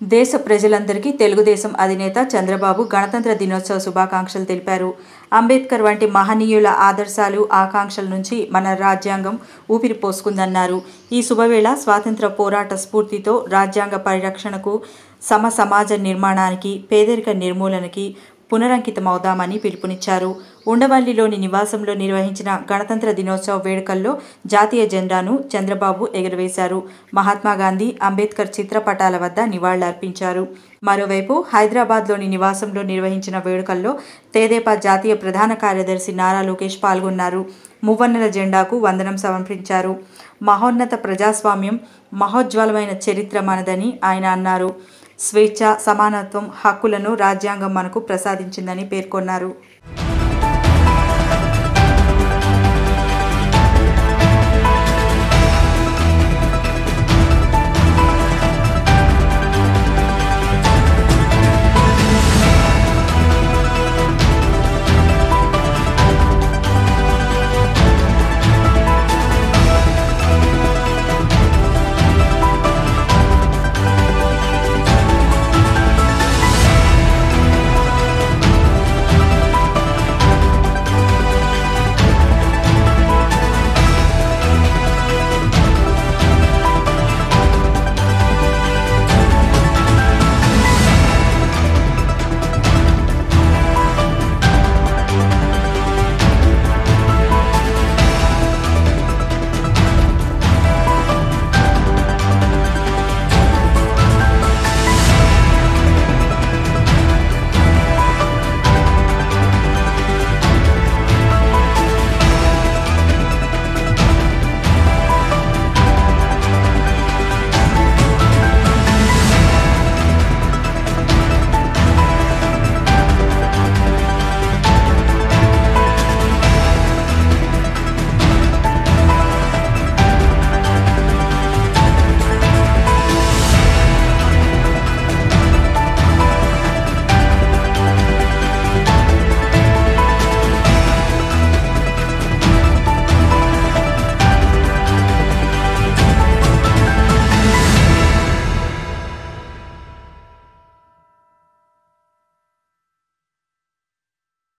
దేశ ప్రజలందరికీ తెలుగుదేశం అధినేత చంద్రబాబు గణతంత్ర దినోత్సవ శుభాకాంక్షలు తెలిపారు. అంబేద్కర్ వంటి మహనీయుల ఆదర్శాలు, ఆకాంక్షల నుంచి మన రాజ్యాంగం ఊపిరి పోసుకుందన్నారు. ఈ శుభవేళ స్వాతంత్ర పోరాట స్ఫూర్తితో రాజ్యాంగ పరిరక్షణకు, సమాజ నిర్మాణానికి, పేదరిక నిర్మూలనకి పునరంకితమవుదామని పిలుపునిచ్చారు. ఉండవల్లిలోని నివాసంలో నిర్వహించిన గణతంత్ర దినోత్సవ వేడుకల్లో జాతీయ జెండాను చంద్రబాబు ఎగురవేశారు. మహాత్మాగాంధీ, అంబేద్కర్ చిత్రపటాల వద్ద నివాళులర్పించారు. మరోవైపు హైదరాబాద్లోని నివాసంలో నిర్వహించిన వేడుకల్లో తెదేపా జాతీయ ప్రధాన కార్యదర్శి నారా లోకేష్ పాల్గొన్నారు. మువ్వన్నెల జెండాకు వందనం సమర్పించారు. మహోన్నత ప్రజాస్వామ్యం, మహోజ్వలమైన చరిత్ర మనదని ఆయన అన్నారు. స్వేచ్ఛ, సమానత్వం, హక్కులను రాజ్యాంగం మనకు ప్రసాదించిందని పేర్కొన్నారు.